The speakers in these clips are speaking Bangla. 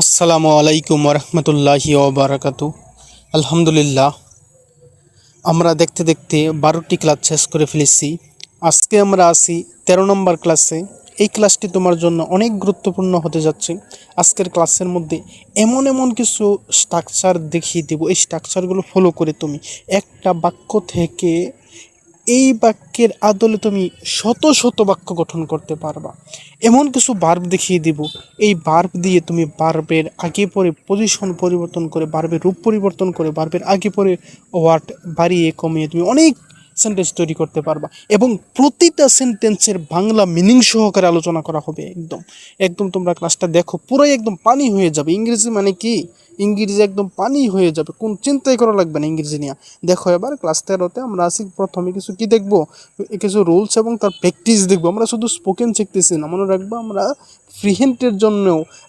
আসসালামু আলাইকুম রহমতুল্লাহি ওবরাকাতু। আলহামদুলিল্লাহ, আমরা দেখতে দেখতে 12টি ক্লাস শেষ করে ফেলেছি। আজকে আমরা আসি 13 নম্বর ক্লাসে। এই ক্লাসটি তোমার জন্য অনেক গুরুত্বপূর্ণ হতে যাচ্ছে। আজকের ক্লাসের মধ্যে এমন এমন কিছু স্ট্রাকচার দেখিয়ে দেব, এই স্ট্রাকচারগুলো ফলো করে তুমি একটা বাক্য থেকে এই বাক্যের আদলে তুমি শত শত বাক্য গঠন করতে পারবা। এমন কিছু ভার্ব দেখিয়ে দিব, এই ভার্ব দিয়ে তুমি ভার্বের আগে পরে পজিশন পরিবর্তন করে, ভার্বের রূপ পরিবর্তন করে, ভার্বের আগে পরে ওয়ার্ড বাড়িয়ে কমিয়ে তুমি অনেক সেন্টেন্স তৈরি করতে পারবা। এবং প্রতিটা সেন্টেন্সের বাংলা মিনিং সহকারে আলোচনা করা হবে। একদম একদম তোমরা ক্লাসটা দেখো, পুরোই একদম পানি হয়ে যাবে। ইংরেজি মানে কি, ইংরেজি একদম পানি হয়ে যাবে, কোন চিন্তাই করা লাগবে না ইংরেজি নিয়ে। দেখো এবার ক্লাস 13তে আমরা আসি। প্রথমে কিছু কি দেখবো, কিছু রুলস এবং তার প্র্যাকটিস দেখবো। আমরা শুধু স্পোকেন শিখতেছি না, মনে রাখবো আমরা ফ্রিহ্যান্ডের জন্য,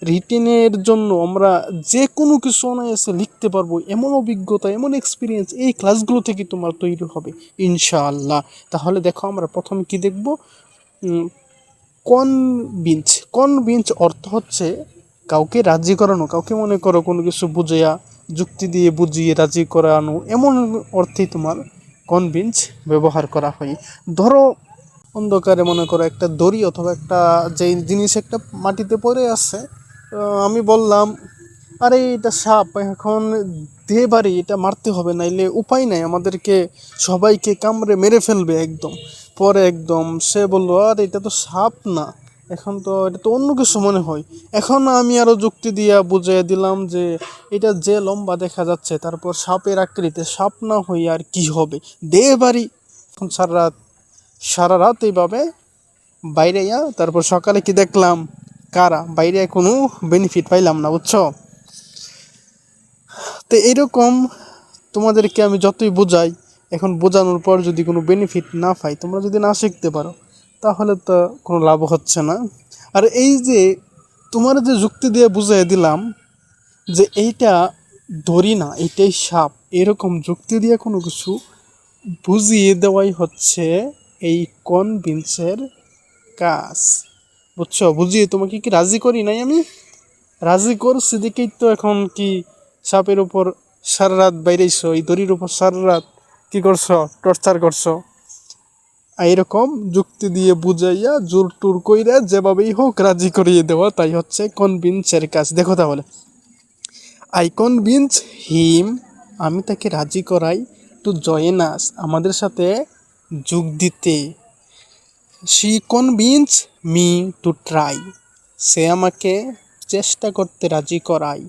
রিটেনের জন্য আমরা যে কোনো কিছু অনায়াসে লিখতে পারবো। এমন অভিজ্ঞতা, এমন এক্সপিরিয়েন্স এই ক্লাসগুলো থেকে তোমার তৈরি হবে ইনশাআল্লাহ। তাহলে দেখো আমরা প্রথমে কি দেখবো, কনভিন্স। কনভিন্স অর্থ হচ্ছে কাউকে রাজি করানো, কাউকে মনে করো কোনো কিছু বুঝিয়া, যুক্তি দিয়ে বুঝিয়ে রাজি করানো, এমন অর্থেই তোমার কনভিন্স ব্যবহার করা হয়। ধরো অন্ধকারে মনে করো একটা দড়ি অথবা একটা যে জিনিস একটা মাটিতে পড়ে আছে, আমি বললাম আরে এটা সাপ, এখন দে বাড়ি, এটা মারতে হবে, নাইলে উপায় নাই, আমাদেরকে সবাইকে কামড়ে মেরে ফেলবে একদম। পরে একদম সে বললো আর এটা তো সাপ না, এখন তো এটা তো অন্য কিছু মনে হয়। এখন আমি আরও যুক্তি দিয়া বুঝিয়ে দিলাম যে এটা যে লম্বা দেখা যাচ্ছে, তারপর সাপের আকৃতি, সাপ না হই আর কি হবে, দে বাড়ি। এখন সারা রাত এইভাবে বাইরে তারপর সকালে কি দেখলাম, কারা বাইরে কোনো বেনিফিট পাইলাম না, বুঝছো? তো এইরকম তোমাদেরকে আমি যতই বোঝাই, এখন বোঝানোর পর যদি কোনো বেনিফিট না পাই, তোমরা যদি না শিখতে পারো, তাহলে তো কোনো লাভ হচ্ছে না। আর এই যে তোমার যে যুক্তি দিয়ে বুঝিয়ে দিলাম যে এইটা দড়ি না, এইটাই সাপ, এরকম যুক্তি দিয়ে কোনো কিছু বুঝিয়ে দেওয়াই হচ্ছে এই কনভিন্সের কাজ, বুঝছো? বুঝিয়ে তোমাকে কি রাজি করি নাই আমি, রাজি করছি দেখেই তো এখন কি সাপের উপর সারা রাত বাইরেছো, এই দড়ির উপর সারা রাত কি করছো, টর্চার করছো। এইরকম যুক্তি দিয়ে বুঝাইয়া জোর টুর কইরা যেভাবেই হোক রাজি করিয়ে দেওয়া, তাই হচ্ছে কনভিন্সের কাজ। দেখো তাহলে, আই কনভিন্স হিম, আমি তাকে রাজি করাই, টু জয়েন আস, আমাদের সাথে যোগ দিতে। She convince me to try, সে আমাকে চেষ্টা করতে রাজি করায়।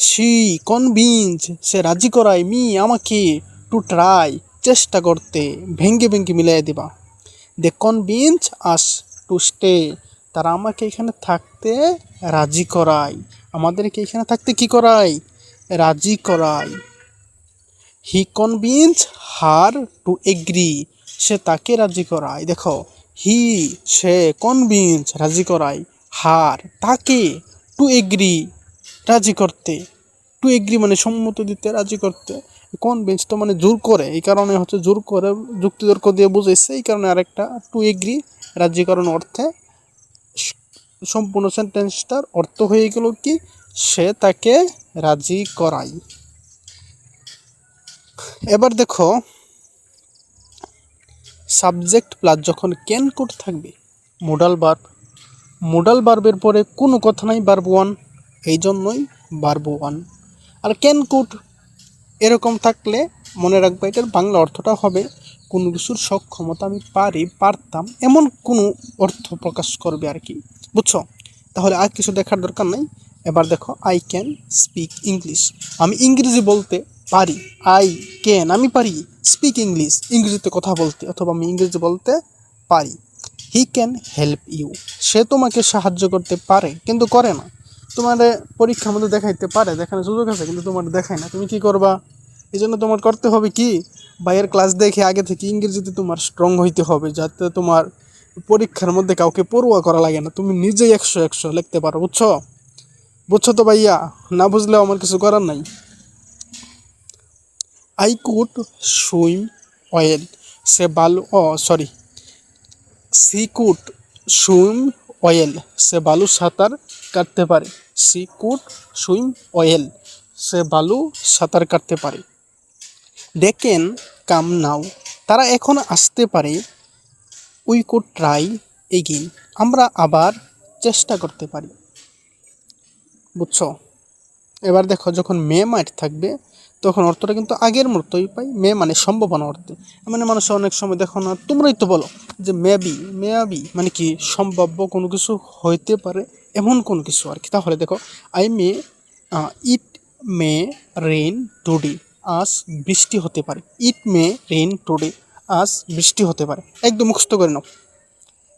শি কনভিন্স, সে রাজি করায়, মি আমাকে, টু ট্রাই চেষ্টা করতে, ভেঙ্গে ভেঙ্গে মিলাই দিবা। দে কনভিন্স আস টু স্টে, তারা আমাকে এখানে থাকতে রাজি করায়, আমাদেরকে এখানে থাকতে কি করায়, রাজি করায়। হি কনভিন্স হার টু এগ্রি, সে তাকে রাজি করায়। দেখো, হি সে, কনভিন্স রাজি করায়, হার তাকে, টু এগ্রি রাজি করতে। টু এগ্রি মানে সম্মত দিতে, রাজি করতে। কনভিন্স তো মানে জোর করে, এই কারণে হচ্ছে জোর করে যুক্তিতর্ক দিয়ে বুঝাইছে, এই কারণে আরেকটা টু এগ্রি রাজি করানোর অর্থে সম্পূর্ণ সেন্টেন্সটার অর্থ হয়ে গেল কি, সে তাকে রাজি করায়। এবার দেখো, সাবজেক্ট প্লাস যখন ক্যান কোড থাকবে, মোডাল ভার্ব, মোডাল ভার্বের পরে কোনো কথা নাই, ভার্ব ওয়ান, এই জন্যই ভার্ব ওয়ান। আর ক্যান কোড এরকম থাকলে মনে রাখবে এটার বাংলা অর্থটা হবে কোনো কিছুর সক্ষমতা, আমি পারি, পারতাম, এমন কোনো অর্থ প্রকাশ করবে আর কি, বুঝছো? তাহলে আর কিছু দেখার দরকার নাই। এবার দেখো, আই ক্যান স্পিক ইংলিশ, আমি ইংরেজি বলতে পারি। আই ক্যান আমি পারি, স্পিক ইংলিশ ইংরেজিতে কথা বলতে, অথবা আমি ইংরেজি বলতে পারি। হি ক্যান হেল্প ইউ, সে তোমাকে সাহায্য করতে পারে কিন্তু করে না। তোমার পরীক্ষার মধ্যে দেখাইতে পারে, দেখানোর সুযোগ আছে, কিন্তু তোমার দেখায় না, তুমি কি করবা? এই জন্য তোমার করতে হবে কি, ভাইয়ের ক্লাস দেখে আগে থেকে ইংরেজিতে তোমার স্ট্রং হইতে হবে, যাতে তোমার পরীক্ষার মধ্যে কাউকে পড়ুয়া করা লাগে না, তুমি নিজেই 100 লিখতে পারো, বুঝছো? বুঝছো তো ভাইয়া? না বুঝলেও আমার কিছু করার নাই। আই কুড সুইম ওয়েল, সে বালু, sorry, she could swim well, সে বালু সাঁতার কাটতে পারে। সি কুড সুইম ওয়েল, সে ভালো সাঁতার কাটতে পারে। দে ক্যান কাম নাও, তারা এখন আসতে পারে। উই কুড ট্রাই এগেইন, আমরা আবার চেষ্টা করতে পারি। বুঝছো? এবার দেখো, যখন মে মাইট থাকবে তখন অর্থটা কিন্তু আগের মতোই পাই, মে মানে সম্ভাবনা অর্থে। মানে মানুষ অনেক সময় দেখো না, তোমরাই তো বলো যে মেবি মানে কি, সম্ভাব্য কোনো কিছু হইতে পারে, এমন কোনো কিছু আর কি। তাহলে দেখো, I may it may rain today, আজ বৃষ্টি হতে পারে। ইট মে রেইন টুডে, আজ বৃষ্টি হতে পারে। একদম মুখস্থ করে নাও।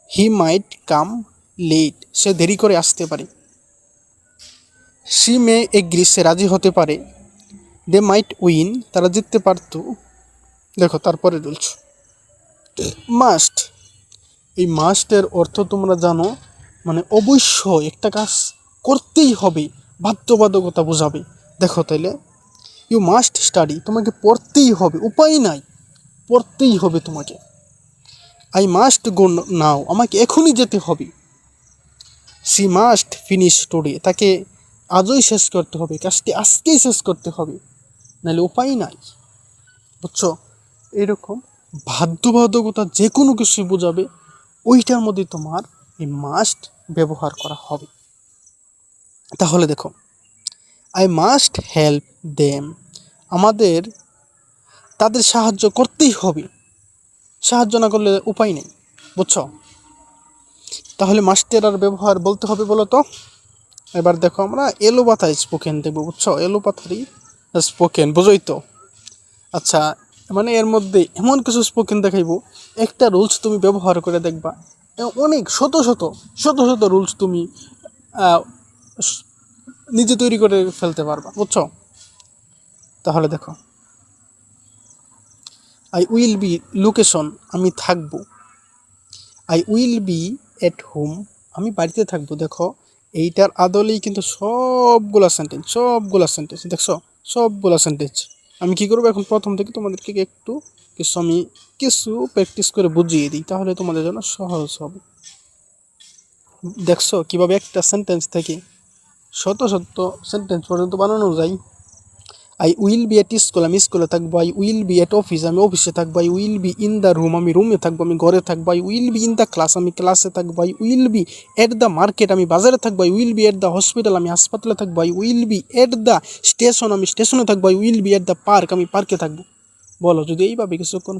হি মাইট কাম লেট, সে দেরি করে আসতে পারে। সি মে এগ্রি, সে রাজি হতে পারে। দে মাইট উইন, তারা জিততে পারতো। দেখো তারপরে রুলস, মাস্ট। এই মাস্টের অর্থ তোমরা জানো, মানে অবশ্যই একটা কাজ করতেই হবে, বাধ্যবাধকতা বোঝাবে। দেখো তাইলে, ইউ মাস্ট স্টাডি, তোমাকে পড়তেই হবে, উপায় নাই, পড়তেই হবে তোমাকে। আই মাস্ট গো নাও, আমাকে এখনই যেতে হবে। সি মাস্ট ফিনিশ টুডে, তাকে আজই শেষ করতে হবে, কাজটি আজকেই শেষ করতে হবে, নাহলে উপায় নাই। বুঝছো? এরকম বাধ্যবাধকতা যে কোনো কিছুই বোঝাবে, ওইটার মধ্যে তোমার এই মাস্ট ব্যবহার করা হবে। তাহলে দেখো, আই মাস্ট হেল্প দেম, আমাদের তাদের সাহায্য করতেই হবে, সাহায্য না করলে উপায় নেই। বুঝছো? তাহলে মাস্টের আর ব্যবহার বলতে হবে বলো তো। এবার দেখো, আমরা এলোপাথারি স্পোকেন দেখবো। বুঝছো? এলোপাথারি স্পোকেন, বোঝোই তো। আচ্ছা, মানে এর মধ্যে এমন কিছু স্পোকেন দেখাইবো, একটা রুলস তুমি ব্যবহার করে দেখবা, অনেক শত শত শত শত রুলস তুমি নিজে তৈরি করে ফেলতে পারবা। বুঝছো? তাহলে দেখো, আই উইল বি লোকেশন, আমি থাকবো। I will be at home, আমি বাড়িতে থাকবো। দেখো, এইটার আদলেই কিন্তু সবগুলা সেন্টেন্স দেখছো, সবগুলা সেন্টেন্স। আমি কি করবো এখন, প্রথম থেকে তোমাদেরকে একটু কিছু প্র্যাকটিস করে বুঝিয়ে দিই, তাহলে তোমাদের জন্য সহজ হবে। দেখছো কিভাবে একটা সেন্টেন্স থেকে শত শত সেন্টেন্স পর্যন্ত বানানো যায়। I will be at school, আমি স্কুলে থাকবো। I will be at office, আমি অফিসে থাকবো। I will be in the room, আমি রুমে থাকবো, আমি ঘরে থাকবো। I will be in the class, আমি ক্লাসে থাকবো। I will be at the market, আমি বাজারে থাকবো। I will be at the hospital, আমি হাসপাতালে থাকবো। I will be at the station, আমি স্টেশনে থাকবো। I will be at the park, আমি পার্কে থাকবো। বলো, যদি এইভাবে কিছুক্ষণ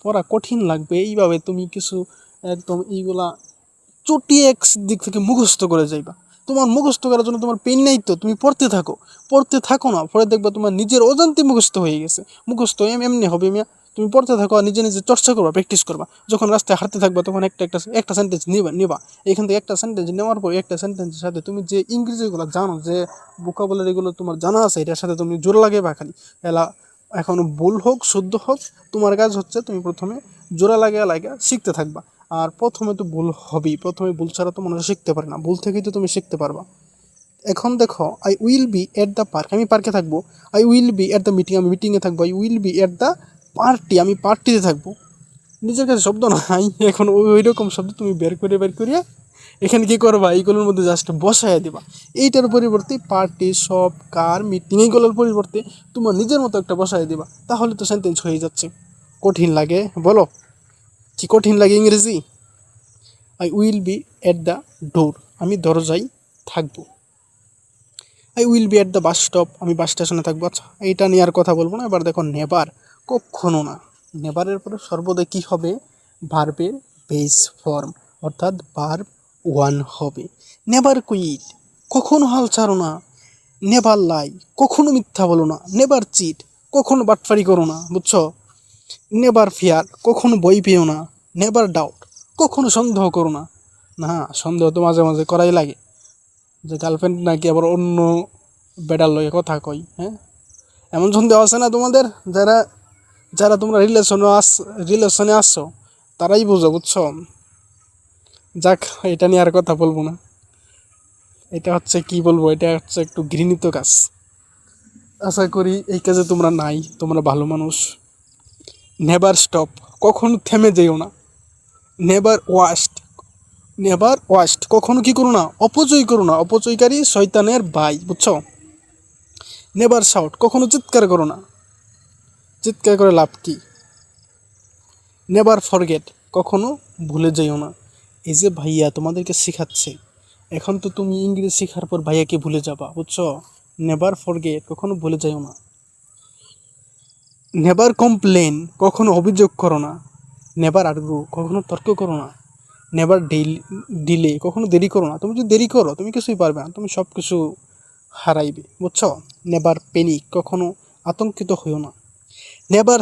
পড়া কঠিন লাগবে, এইভাবে তুমি কিছু একদম এইগুলা চুটিয়ে এক দিক থেকে মুখস্থ করে যাইবা। তোমার মুখস্থ করার জন্য তোমার পেন নেই তো, তুমি পড়তে থাকো না, পরে দেখবা তোমার নিজের অজান্তে মুখস্থ হয়ে গেছে। মুখস্থ এমনি হবে মিয়া, তুমি পড়তে থাকো আর নিজে নিজে চর্চা করবা, প্র্যাকটিস করবা। যখন রাস্তায় হাঁটতে থাকবা তখন একটা সেন্টেন্স নিবা। এখান থেকে একটা সেন্টেন্স নেওয়ার পর একটা সেন্টেন্সের সাথে তুমি যে ইংরেজিগুলো জানো, যে ভোকাবুলারিগুলো তোমার জানা আছে, এটার সাথে তুমি জোর লাগাইবা খালি। এখন ভুল হোক শুদ্ধ হোক, তোমার কাজ হচ্ছে তুমি প্রথমে জোড়া লাগা শিখতে থাকবা। আর প্রথমে তো ভুল হবেই, প্রথমে ভুল ছাড়া তো মানুষ শিখতে পারে না, ভুল থেকেই তো তুমি শিখতে পারবা। এখন দেখো, I will be at the park, আমি পার্কে থাকবো। I will be at the meeting, আমি মিটিংয়ে থাকবো। I will be at the party, আমি পার্টিতে থাকবো। নিজের কাছে শব্দ নাই, এখন ওই রকম শব্দ তুমি বের করিয়া এখানে কী করবা, এইগুলোর মধ্যে জাস্ট বসাইয়া দিবা। এইটার পরিবর্তে পার্টি, সব, কার, মিটিং, এইগুলোর পরিবর্তে তোমার নিজের মতো একটা বসাইয়া দিবা, তাহলে তো সেন্টেন্স হয়ে যাচ্ছে। কঠিন লাগে বলো? কি কঠিন লাগে ইংরেজি? I will be at the door, আমি দরজায় থাকবো। I will be at the bus stop, আমি বাস স্টেশনে থাকবো। আচ্ছা, এইটা নিয়ে আর কথা বলবো না। এবার দেখো, নেবার, কখনো না। নেবারের পরে সর্বদা কী হবে? ভার্বের বেস ফর্ম, অর্থাৎ ভার্ব ওয়ান হবে। নেভার কুইট, কখনো হাল ছাড়ো না। নেভার লাই, কখনো মিথ্যা বলো না। নেভার চিট, কখনো বাটফারি করো না। বুঝছো? নেভার ফিয়ার, কখনো বই পেও না। নেভার ডাউট, কখনো সন্দেহ করো না। না, সন্দেহ তো মাঝে মাঝে করাই লাগে, যে গার্লফ্রেন্ড নাকি আবার অন্য বেডার লগে কথা কই। হ্যাঁ, এমন সন্দেহ আছে না তোমাদের? যারা যারা তোমরা রিলেশনে আসছো তারাই বুঝো। বুঝছো? যাক, এটা নিয়ে আর কথা বলবো না। এটা হচ্ছে কি বলবো, এটা হচ্ছে একটু ঘৃণিত কাজ। আশা করি এই কাজে তোমরা নাই, তোমরা ভালো মানুষ। নেভার স্টপ, কখনো থেমে যেও না। নেভার ওয়াস্ট, নেভার ওয়াস্ট, কখনো কি করো না, অপচয় করো না, অপচয়কারী শয়তানের ভাই, বুঝছো? নেভার শাউট, কখনো চিৎকার করো না, চিৎকার করে লাভ কি? নেভার ফরগেট, কখনো ভুলে যাইও না। এই যে ভাইয়া তোমাদেরকে শেখাচ্ছে, এখন তো তুমি ইংরেজি শেখার পর ভাইয়াকে ভুলে যাবা, বুঝছো? নেভার ফরগেট, কখনো ভুলে যাইও না। নেভার কমপ্লেন, কখনো অভিযোগ করো না। নেভার আর্গু, কখনো তর্ক করো না। নেভার ডিলে, কখনো দেরি করো না। তুমি যদি দেরি করো তুমি কিছুই পারবে না, তুমি সব কিছু হারাইবে, বুঝছো? নেভার প্যানিক, কখনো আতঙ্কিত হইও না। নেভার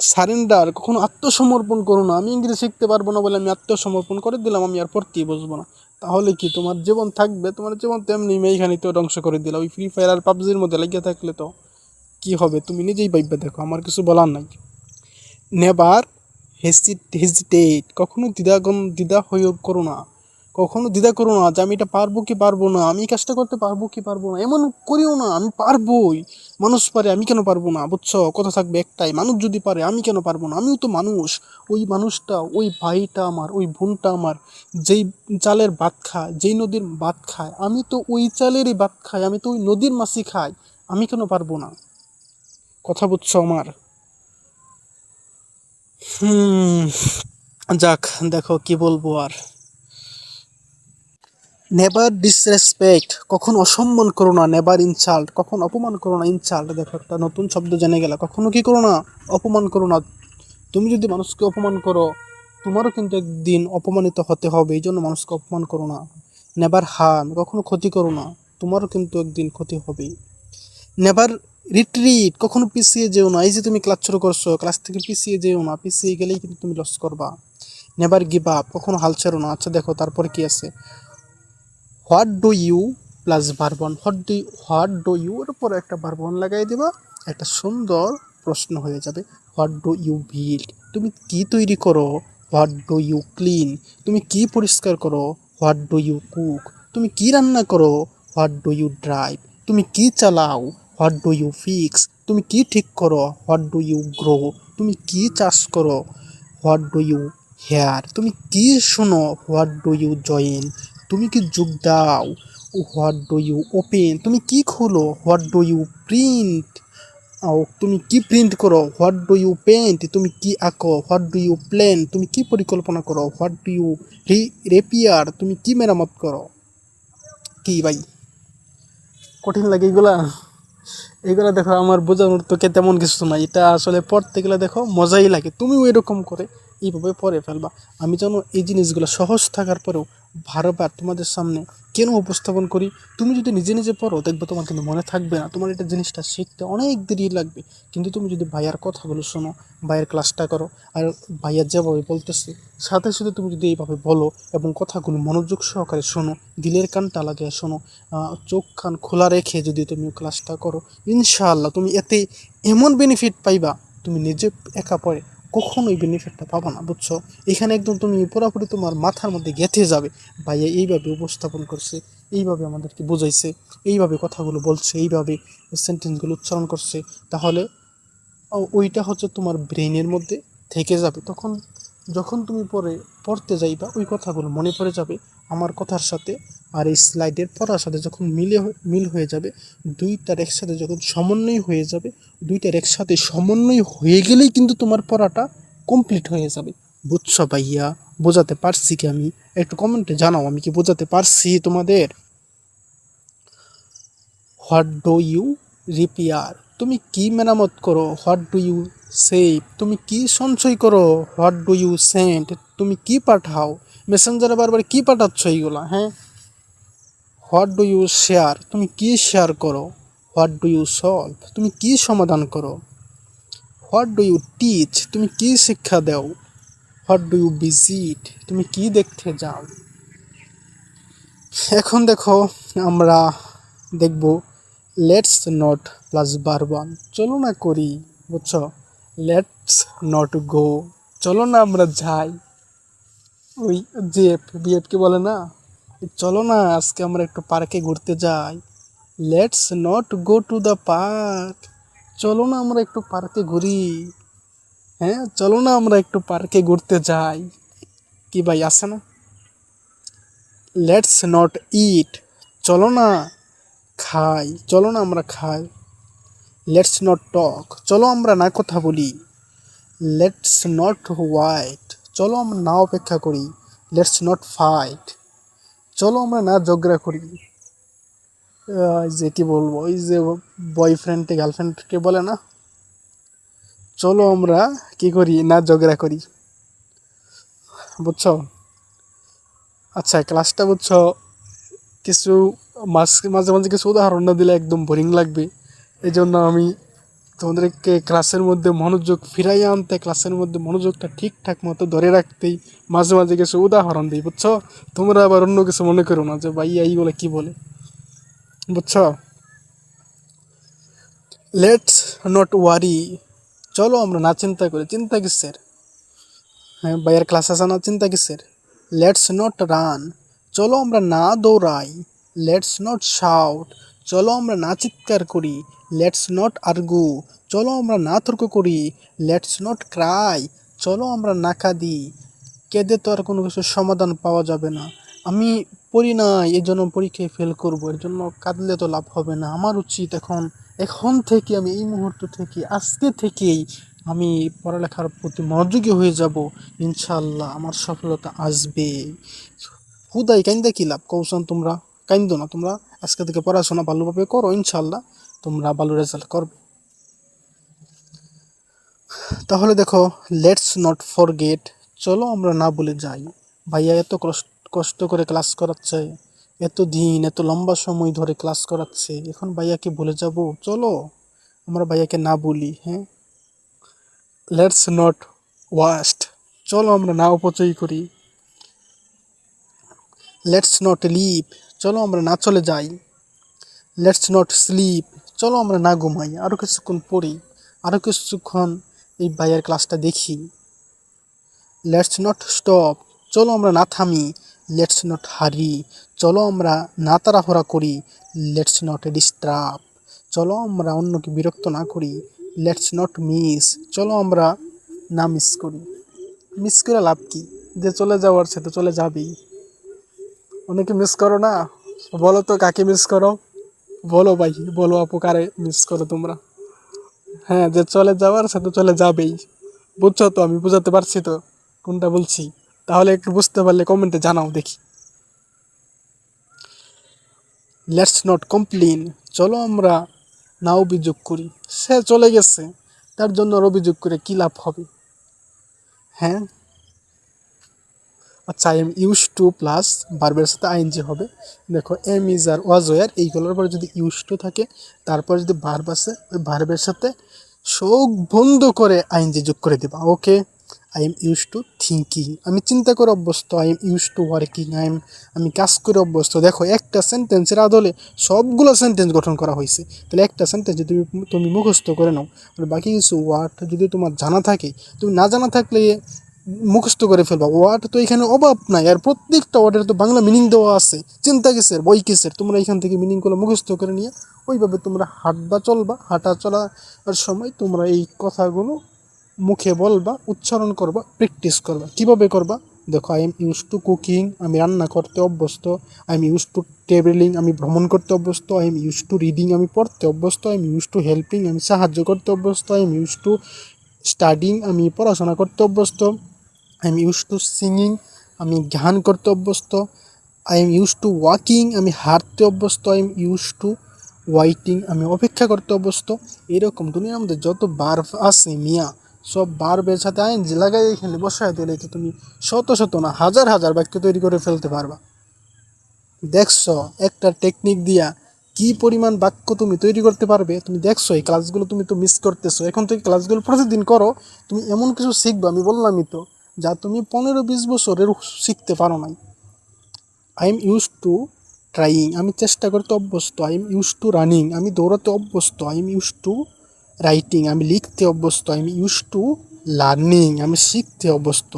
সারেন্ডার, কখনো আত্মসমর্পণ করো না। আমি ইংরেজি শিখতে পারবো না বলে আমি আত্মসমর্পণ করে দিলাম, আমি আর পড়তেই বসবো না। তাহলে কি তোমার জীবন থাকবে? তোমার জীবন তেমনি মেয়েখানিতে ধ্বংস করে দিলাম। ওই ফ্রি ফায়ার আর পাবজির মধ্যে লাগিয়ে থাকলে তো কি হবে তুমি নিজেই ভাববে, দেখো, আমার কিছু বলার নাই। নেভার হেজিটেট, কখনো দ্বিধা হয়ে করো না। কখনো দ্বিধা করো না যে আমি এটা পারবো কি পারবো না, আমি এই কাজটা করতে পারবো কি পারবো না, এমন করিও না। আমি পারবোই, মানুষ পারে, আমি কেন পারবো না, বুঝছো? কথা থাকবে একটাই, মানুষ যদি পারে আমি কেন পারবো না, আমিও তো মানুষ। ওই মানুষটা, ওই ভাইটা আমার, ওই বোনটা আমার, যেই চালের ভাত খায়, যেই নদীর ভাত খায়, আমি তো ওই চালেরই ভাত খাই, আমি তো ওই নদীর মাছই খাই, আমি কেন পারবো না? কথা বুঝছো আমার? হুম, যাক, দেখো কি বলবো আর। নেভার ডিসরেসপেক্ট, কখন অসম্মান করো না। নেভার ইনসাল্ট, কখন অপমান করো না। ইনসাল্ট, দেখো একটা নতুন শব্দ জেনে গেলা। কখনো কি করো না, অপমান করো না। তুমি যদি মানুষকে অপমান করো, তোমারও কিন্তু একদিন অপমানিত হতে হবে, এই জন্য মানুষকে অপমান করো না। নেভার হার্ম, কখনো ক্ষতি করো না, তোমারও কিন্তু একদিন ক্ষতি হবে। নেভার রিট্রিট, কখনো পিছিয়ে যেও না। এই যে তুমি ক্লাস শুরু করছো, ক্লাস থেকে পিছিয়ে যেও না, পিছিয়ে গেলেই কিন্তু তুমি লস করবা। নেভার গিভ আপ, কখনো হাল ছেড়ো না। আচ্ছা দেখো তারপরে কি আছে, what do you plus verb one, what do you এর উপর একটা ভার্বন লাগাই দিবা, একটা সুন্দর প্রশ্ন হয়ে যাবে। হোয়াট ডু ইউ বিল্ড, তুমি কি তৈরি করো। হোয়াট ডু ইউ ক্লিন, তুমি কি পরিষ্কার করো। হোয়াট ডু ইউ কুক, তুমি কি রান্না করো। হোয়াট ডু ইউ ড্রাইভ, তুমি কি চালাও। হোয়াট ডু ইউ ফিক্স, তুমি কি ঠিক করো। হোয়াট ডু ইউ গ্রো, তুমি কি চাষ করো। হোয়াট ডু ইউ হেয়ার, তুমি কি শোনো। হোয়াট ডু ইউ জয়েন, তুমি কি যোগ দাও। হোয়াট ডু ইউ ওপেন, তুমি কি খোলো। হোয়াট ডু ইউ প্রিন্ট, তুমি কি প্রিন্ট করো। হোয়াট ডু ইউ পেন্ট, তুমি কি আঁকো। হোয়াট ডু ইউ প্ল্যান, তুমি কি পরিকল্পনা করো। হোয়াট ডু ইউ রেপিয়ার, তুমি কি মেরামত করো। কি ভাই, কঠিন লাগে এগুলা? এগুলা দেখো আমার বোঝানোর তোকে তেমন কিছু নাই, এটা আসলে পড়তে গেলে দেখো মজাই লাগে, তুমিও এরকম করে এইভাবে পড়ে ফেলবা। আমি যেন এই জিনিসগুলো সহজ থাকার পরেও বারবার তোমাদের সামনে কেন উপস্থাপন করি। তুমি যদি নিজে নিজে পড়ো দেখবে তোমার কিন্তু মনে থাকবে না, তোমার এটা জিনিসটা শিখতে অনেক দেরি লাগবে। কিন্তু তুমি যদি ভাইয়ার কথাগুলো শোনো, ভাইয়ের ক্লাসটা করো, আর ভাইয়ার যেভাবে বলতেছে সাথে সাথে তুমি যদি এইভাবে বলো এবং কথাগুলো মনোযোগ সহকারে শোনো, দিলের কানটা লাগিয়ে শোনো, চোখ কান খোলা রেখে যদি তুমি ক্লাসটা করো, ইনশাআল্লাহ তুমি এতে এমন বেনিফিট পাইবা, তুমি নিজে একা পড়ে কখনোই বেনিফিটটা পাবা না, বুঝছো? এখানে একদম তুমি পুরোপুরি তোমার মাথার মধ্যে গেঁথে যাবে। ভাইয়া এইভাবে উপস্থাপন করছে, এইভাবে আমাদেরকে বোঝাইছে, এইভাবে কথাগুলো বলছে, এইভাবে সেন্টেন্সগুলো উচ্চারণ করছে, তাহলে ওইটা হচ্ছে তোমার ব্রেনের মধ্যে থেকে যাবে। তখন যখন তুমি পড়তে যাইবা ওই কথাগুলো মনে পড়ে যাবে আমার কথার সাথে, আর এই স্লাইডের পড়ার সাথে যখন মিল হয়ে যাবে, দুইটার একসাথে যখন সমন্বয় হয়ে যাবে, দুইটার একসাথে সমন্বয় হয়ে গেলেই কিন্তু তোমার পড়াটা কমপ্লিট হয়ে যাবে। বুঝছো ভাইয়া? বোঝাতে পারছি কি আমি? একটু কমেন্টে জানাও আমি কি বোঝাতে পারছি তোমাদের। হোয়াট ডু ইউ রিপেয়ার, তুমি কি মেরামত করো। হোয়াট ডু ইউ সেভ, তুমি কি সঞ্চয় করো। হোয়াট ডু ইউ সেন্ড, তুমি কি পাঠাও। মেসেঞ্জারে বারবার কি পাঠাচ্ছ এইগুলা, হ্যাঁ? হোয়াট ডু ইউ শেয়ার, তুমি কি শেয়ার করো। হোয়াট ডু ইউ সলভ, তুমি কি সমাধান করো। হোয়াট ডু ইউ টিচ, তুমি কি শিক্ষা দাও। হোয়াট ডু ইউ ভিজিট, তুমি কি দেখতে যাও। এখন দেখো আমরা দেখব লেটস নট প্লাস ভার্ব, চলো না করি, বুঝছো? লেটস নট গো, চলো না আমরা যাই। ওই জেএফ বিএফকে বলে না, চলো না আজকে আমরা একটু পার্কে ঘুরতে যাই। Let's not go to the park, চলো না আমরা একটু পার্কে ঘুরি। হ্যাঁ, চলো না আমরা একটু পার্কে ঘুরতে যাই। কি ভাই, আসে না? লেটস নট ইট, চলো না খাই, চলো না আমরা খাই। লেটস নট টক, চলো আমরা না কথা বলি। লেটস নট ওয়াইট, চলো আমরা না অপেক্ষা করি। লেটস নট ফাইট, চলো আমরা না ঝগড়া করি। যে কি বলবো, ওই যে বয়ফ্রেন্ডকে গার্লফ্রেন্ডকে বলে না, চলো আমরা কি করি, না ঝগড়া করি। বুঝছো? আচ্ছা, ক্লাসটা বুঝছো, কিছু মাঝে মাঝে মাঝে কিছু উদাহরণ না দিলে একদম বোরিং লাগবে। এই জন্য আমি তোমাদেরকে ক্লাসের মধ্যে মনোযোগ ফিরাইয়া আনতে, ক্লাসের মধ্যে মনোযোগটা ঠিকঠাক মতো ধরে রাখতেই মাঝে মাঝে কিছু উদাহরণ দিই। বুঝছো? তোমরা আবার অন্য কিছু মনে করো না যে ভাইয়া এইগুলো কি বলে। বুঝছো? লেটস নট ওয়ারি, চলো আমরা না চিন্তা করি। চিন্তা কিসের? হ্যাঁ, ভাইয়ার ক্লাস আছে না, চিন্তা কিসের? লেটস নট রান, চলো আমরা না দৌড়াই। লেটস নট শাউট, চলো আমরা না চিৎকার করি। লেটস নট আর্গু, চলো আমরা না তর্ক করি। লেটস নট ক্রাই, চলো আমরা না কাঁদি। কেঁদে তো আর কোনো কিছুর সমাধান পাওয়া যাবে না। আমি পড়ি নাই এই জন্য পরীক্ষায় ফেল করবো, এর জন্য কাঁদলে তো লাভ হবে না। আমার উচিত এখন, এখন থেকে আমি এই মুহূর্ত থেকে, আজকে থেকেই আমি পড়ালেখার প্রতি মনোযোগী হয়ে যাব। ইনশাল্লাহ আমার সফলতা আসবে। হুদাই কাইন্দা কি লাভ কৌশন? তোমরা কাইন্দো না, তোমরা আজকে থেকে পড়াশোনা ভালোভাবে করো, ইনশাল্লাহ তোমরা ভালো রেজাল্ট করবে। তাহলে দেখো, লেটস নট ফরগেট, চলো আমরা না ভুলে যাই। ভাইয়া এত কষ্ট করে ক্লাস করাচ্ছে, এত দিন এত লম্বা সময় ধরে ক্লাস করাচ্ছে, এখন ভাইয়াকে ভুলে যাব? চলো আমরা ভাইয়াকে না বলি। হ্যাঁ, লেটস নট ওয়াস্ট, চলো আমরা না অপচয় করি। লেটস নট লিভ, চলো আমরা না চলে যাই। লেটস নট স্লিপ, চলো আমরা না ঘুমাই, আরও কিছুক্ষণ পড়ি, আরও কিছুক্ষণ এই ভাইয়ার ক্লাসটা দেখি। লেটস নট স্টপ, চলো আমরা না থামি। লেটস নট হারি, চলো আমরা না তাড়াহুড়া করি। লেটস নট ডিস্টার্ব, চলো আমরা অন্যকে বিরক্ত না করি। লেটস নট মিস, চলো আমরা না মিস করি। মিস করে লাভ কি? যে চলে যাওয়ার সে তো চলে যাবেই। অনেকে মিস করো না? বলো তো কাকে মিস করো? বলো ভাই, বলো আপু, কারে মিস করো তোমরা? হ্যাঁ, যে চলে যাওয়ার সে তো চলে যাবেই। বুঝছো তো? আমি বুঝাতে পারছি তো কোনটা বলছি? তাহলে একটু বুঝতে পারলে কমেন্টে জানাও দেখি। লেটস নট কমপ্লেন, চলো আমরা না অভিযোগ করি। সে চলে গেছে, তার জন্য আর অভিযোগ করে কী লাভ হবে? হ্যাঁ, আচ্ছা, I am use to plus ভার্বের সাথে আইএনজি হবে। দেখো, am is are was were এইগুলোর পরে যদি ইউজ টু থাকে, তারপর যদি ভার্ব আছে, ওই ভার্বের সাথে শোক বন্ধ করে আইএনজি যোগ করে দেবা। Okay, I am use to thinking, আমি চিন্তা করে অভ্যস্ত। I am use to working, আমি কাজ করে অভ্যস্ত। দেখো, একটা সেন্টেন্সের আদলে সবগুলো সেন্টেন্স গঠন করা হয়েছে। তাহলে একটা সেন্টেন্স যদি তুমি মুখস্থ করে নাও, আর বাকি কিছু ওয়ার্ড যদি তোমার জানা থাকে, তুমি না জানা থাকলে মুখস্থ করে ফেলবা। ওয়ার্ড তো এখানে অভাব নাই, আর প্রত্যেকটা ওয়ার্ডের তো বাংলা মিনিং দেওয়া আছে। চিন্তা কিসের, বই কিসের? তোমরা এখান থেকে মিনিংগুলো মুখস্থ করে নিয়ে ওইভাবে তোমরা হাঁটবা, চলবা। হাঁটা চলার সময় তোমরা এই কথাগুলো মুখে বলবা, উচ্চারণ করবা, প্র্যাকটিস করবা। কিভাবে করবা? দেখো, I am use two cooking, আমি রান্না করতে অভ্যস্ত। I am use two travelling, আমি ভ্রমণ করতে অভ্যস্ত। I am use to reading, আমি পড়তে অভ্যস্ত। I am use two helping, আমি সাহায্য করতে অভ্যস্ত। I am use two studying, আমি পড়াশোনা করতে অভ্যস্ত। I am use two singing, আমি গান করতে অভ্যস্ত। I am use two walking, আমি হাঁটতে অভ্যস্ত। I am use two waiting, আমি অপেক্ষা করতে অভ্যস্ত। এরকম দুনিয়ার মধ্যে যত ভার্ব আছে মিয়া, সব ভার্বের সাথে আইএনজি লাগাই এখানে বসায় দিলে তো তুমি শত শত না হাজার হাজার বাক্য তৈরি করে ফেলতে পারবা। দেখছো একটা টেকনিক দিয়া কি পরিমাণ বাক্য তুমি তৈরি করতে পারবে? তুমি দেখছো, এই ক্লাসগুলো তুমি তো মিস করতেছো। এখন থেকে ক্লাসগুলো প্রতিদিন করো, তুমি এমন কিছু শিখবে, আমি বললামই তো, যা তুমি 15-20 বছরের শিখতে পারো নাই। I am use two trying, আমি চেষ্টা করতে অভ্যস্ত। I am use two running, আমি দৌড়াতে অভ্যস্ত। I am use to writing, আমি লিখতে অভ্যস্ত। I am use two learning, আমি শিখতে অভ্যস্ত।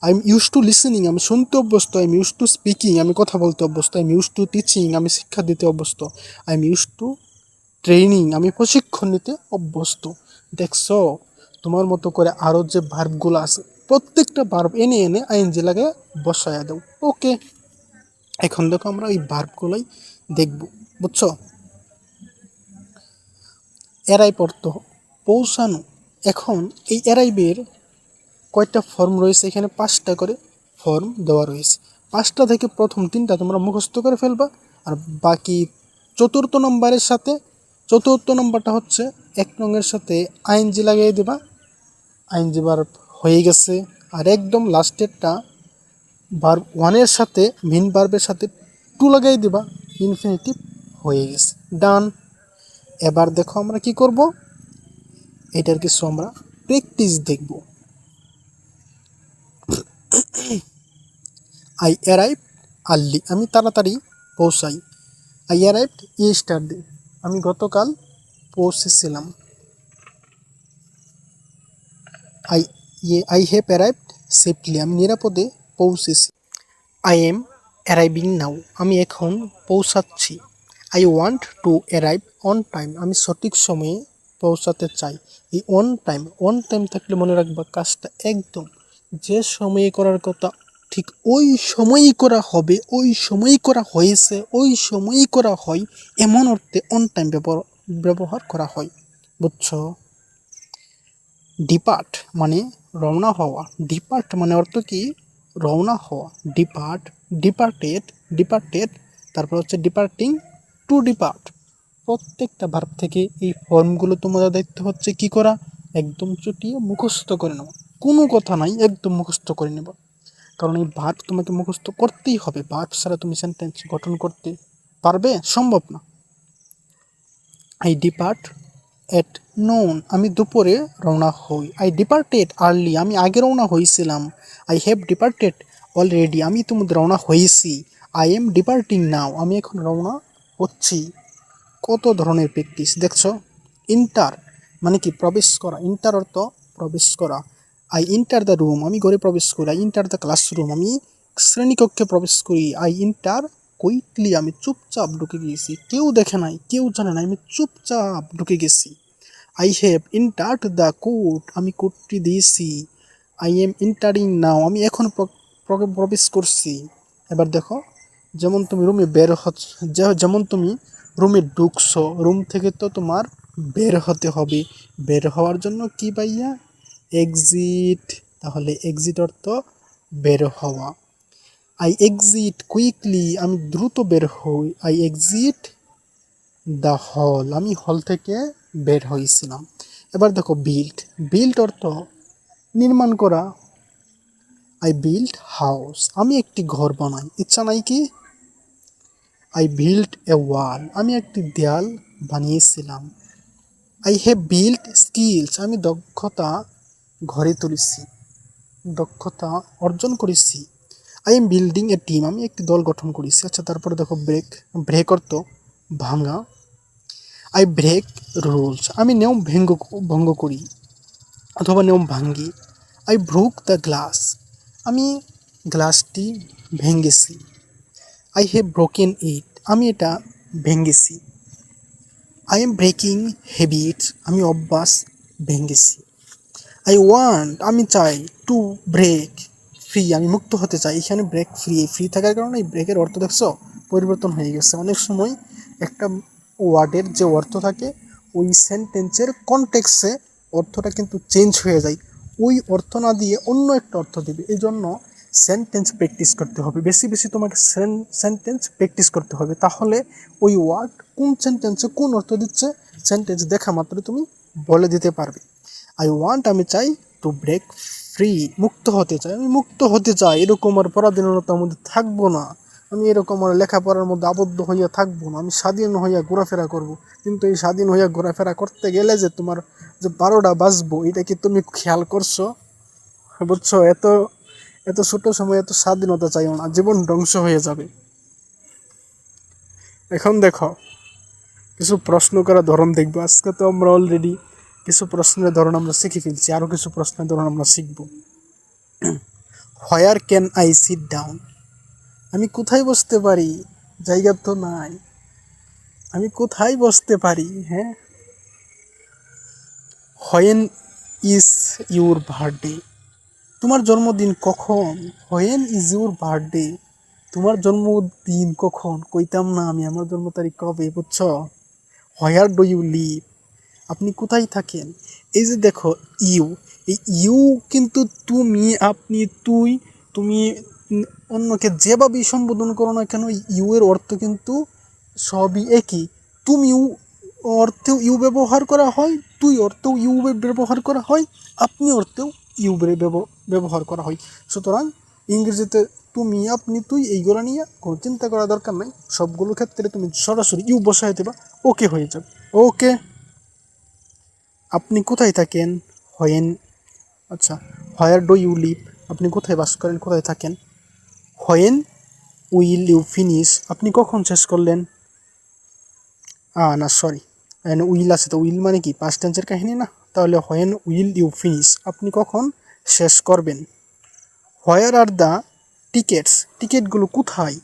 I am use two listening, আমি শুনতে অভ্যস্ত। I am use to speaking, আমি কথা বলতে অভ্যস্ত। I am use two teaching, আমি শিক্ষা দিতে অভ্যস্ত। I am use to training, আমি প্রশিক্ষণ নিতে অভ্যস্ত। দেখছো, তোমার মতো করে আরও যে ভার্বগুলো আছে, প্রত্যেকটা ভার্ব এনে এনে আইএনজি লাগে বসায়া দাও। ওকে, এখন দেখো আমরা ওই ভার্বগুলোই দেখব, বুঝছো? অ্যারাইভ অর্থ পৌঁছানো। এখন এই অ্যারাইভের কয়টা ফর্ম রয়েছে? এখানে 5টা করে ফর্ম দেওয়া রয়েছে। 5টা থেকে প্রথম 3টা তোমরা মুখস্থ করে ফেলবা, আর বাকি চতুর্থ নম্বরটা হচ্ছে 1 নংয়ের সাথে আইএনজি লাগিয়ে দেবা, আইএনজি ভার্ব হয়ে গেছে। আর একদম লাস্টেরটা ভার্ব 1-এর সাথে মেইন ভার্বের সাথে টু লাগাই দেবা, ইনফিনিটিভ হয়ে গেছে, ডান। এবার দেখো আমরা কি করব, এটার কিছু আমরা প্র্যাকটিস দেখব। আই অ্যারাইভ আর্লি, আমি তাড়াতাড়ি পৌঁছাই। আই অ্যারাইভড ইয়েস্টারডে, আমি গতকাল পৌঁছেছিলাম। আই হ্যাভ অ্যারাইভড সেফলি, আমি নিরাপদে পৌঁছেছি। আই এম অ্যারাইভিং নাও, আমি এখন পৌঁছাচ্ছি। I want to arrive on time, আমি সঠিক সময়ে পৌঁছাতে চাই। এই অন টাইম থাকলে মনে রাখবা কাজটা একদম যে সময়ে করার কথা ঠিক ওই সময়ই করা হবে, ওই সময়ই করা হয়েছে, ওই সময়ই করা হয়, এমন অর্থে অন টাইম ব্যবহার করা হয়, বুঝছো? ডিপার্ট মানে রওনা হওয়া। ডিপার্ট মানে অর্থ কি? রওনা হওয়া। ডিপার্টেড, তারপর হচ্ছে ডিপার্টিং, টু ডিপার্ট। প্রত্যেকটা ভার্ব থেকে এই ফর্মগুলো তোমাদের দায়িত্ব হচ্ছে কি করা? একদম চুটিয়ে মুখস্থ করে নেওয়া। কোনো কথা নাই, একদম মুখস্থ করে নেবা, কারণ এই ভার্ব তোমাকে মুখস্থ করতেই হবে। ভার্ব ছাড়া তুমি সেন্টেন্স গঠন করতে পারবে? সম্ভব না। আই ডিপার্ট এট নোন, আমি দুপুরে রওনা হই। আই ডিপার্টেড আর্লি, আমি আগে রওনা হয়েছিলাম। আই হ্যাভ ডিপার্টেড অলরেডি, আমি ইতিমধ্যে রওনা হয়েছি। আই এম ডিপার্টিং নাও, আমি এখন রওনা হচ্ছি। কত ধরনের প্র্যাকটিস দেখছো? ইন্টার মানে কি? প্রবেশ করা। ইন্টার অর্থ প্রবেশ করা। আই ইন্টার দ্য রুম, আমি ঘরে প্রবেশ করি। আই ইন্টার দ্য ক্লাসরুম, আমি শ্রেণীকক্ষে প্রবেশ করি। আই ইন্টার কুইকলি, আমি চুপচাপ ঢুকে গিয়েছি, কেউ দেখে নাই, কেউ জানে না, আমি চুপচাপ ঢুকে গেছি। I have entered the code, আমি কোডটি দিয়েছি। আই এম ইন্টারিং নাও, আমি এখন প্রবেশ করছি। এবার দেখো, যেমন তুমি রুমে বের হচ্ছ, যেমন তুমি রুমে ঢুকছো, রুম থেকে তো তোমার বের হতে হবে। বের হওয়ার জন্য কি পাইয়া? এক্সিট। তাহলে এক্সিট অর্থ বের হওয়া। আই এক্সিট কুইকলি, আমি দ্রুত বের হই। আই এক্সিট দ্য হল, আমি হল থেকে বের হয়েছিলাম। এবার দেখো বিল্ড অর্থ নির্মাণ করা। আই বিল্ড হাউস, আমি একটি ঘর বানাই। ইচ্ছা নাই কি? আই বিল্ড এ ওয়াল, আমি একটি দেয়াল বানিয়েছিলাম। আই হ্যাভ বিল্ড স্কিলস, আমি দক্ষতা ঘরে তুলেছি, দক্ষতা অর্জন করেছি। I am building A team, আমি একটি দল গঠন করেছি। আচ্ছা, তারপরে দেখো ব্রেক অর্থ ভাঙা। আই ব্রেক রুলস, আমি নিয়ম ভঙ্গ করি অথবা নিয়ম ভাঙ্গি। আই ব্রোক দ্য গ্লাস, আমি গ্লাসটি ভেঙেছি। আই হ্যাভ ব্রোকেন ইট, আমি এটা ভেঙেছি। আই এম ব্রেকিং হ্যাবিটস, আমি অভ্যাস ভেঙেছি। আই ওয়ান্ট, আমি চাই। টু ব্রেক ফ্রি, আমি মুক্ত হতে চাই। এখানে ব্রেক ফ্রি থাকার কারণে এই ব্রেকের অর্থ দেখছো পরিবর্তন হয়ে গেছে। অনেক সময় একটা ওয়ার্ডের যে অর্থ থাকে ওই সেন্টেন্সের কনটেক্সে অর্থটা কিন্তু চেঞ্জ হয়ে যায়, ওই অর্থ না দিয়ে অন্য একটা অর্থ দিবে। এই জন্য সেন্টেন্স প্র্যাকটিস করতে হবে, বেশি বেশি তোমাকে সেন্টেন্স প্র্যাকটিস করতে হবে, তাহলে ওই ওয়ার্ড কোন সেন্টেন্সে কোন অর্থ দিচ্ছে সেন্টেন্স দেখা মাত্র তুমি বলে দিতে পারবে। আই ওয়ান্ট, আমি চাই। টু ব্রেক ফ্রি, মুক্ত হতে চাই, আমি মুক্ত হতে চাই। এরকম আর পরাধীনতার মধ্যে থাকবো না, আমি এরকম আর লেখাপড়ার মধ্যে আবদ্ধ হইয়া থাকবো না, আমি স্বাধীন হইয়া ঘোরাফেরা করব। কিন্তু এই স্বাধীন হইয়া ঘোরাফেরা করতে গেলে যে তোমার যে 12টা বাজবো, এটা কি তুমি খেয়াল করছো? বুঝছো? এত এত ছোট সময় এত স্বাধীনতা চাইও না, জীবন ধ্বংস হয়ে যাবে। এখন দেখো কিছু প্রশ্ন করার ধরন দেখবো। আজকে তো আমরা অলরেডি কিছু প্রশ্নের ধরন আমরা শিখে ফেলছি, আরও কিছু প্রশ্নের ধরন আমরা শিখবো। Where can I sit down, আমি কোথায় বসতে পারি? জায়গা তো নাই, আমি কোথায় বসতে পারি? হ্যাঁ। হোয়েন ইজ ইউর বার্থডে, তোমার জন্মদিন কখন? হোয়েন ইজ ইউর বার্থডে, তোমার জন্মদিন কখন কইতাম না আমি, আমার জন্ম তারিখ কবে, বুঝছো? হোয়ার ডু ইউ লিভ, আপনি কোথায় থাকেন? এই যে দেখো ইউ, এই ইউ কিন্তু তুমি, আপনি, তুই, তুমি, অন্যকে যেভাবেই সম্বোধন করো না কেন, ইউ এর অর্থ কিন্তু সবই একই। তুমি ইউ অর্থেও ইউ ব্যবহার করা হয়, তুই অর্থেও ইউ ব্যবহার করা হয়, আপনি অর্থেও ইউ ব্যবহার করা হয়। সুতরাং ইংরেজিতে তুমি, আপনি, তুই এইগুলো নিয়ে কোনো চিন্তা করা দরকার নাই। সবগুলো ক্ষেত্রে তুমি সরাসরি ইউ বসাই দেবা, ওকে হয়ে যাবে। ওকে, আপনি কোথায় থাকেন? হোয়েন, আচ্ছা, হোয়ার ডু ইউ লিভ, আপনি কোথায় বাস করেন, কোথায় থাকেন? হোয়েন উইল ইউ ফিনিশ, আপনি কখন শেষ করলেন? না সরি, উইল আছে তো, উইল মানে কি পাস্ট টেন্সের কাহিনী না, তাহলে হোয়েন উইল ইউ ফিনিশ, আপনি কখন শেষ করবেন? হোয়ার আর দ্য টিকেটস, টিকিটগুলো কোথায়?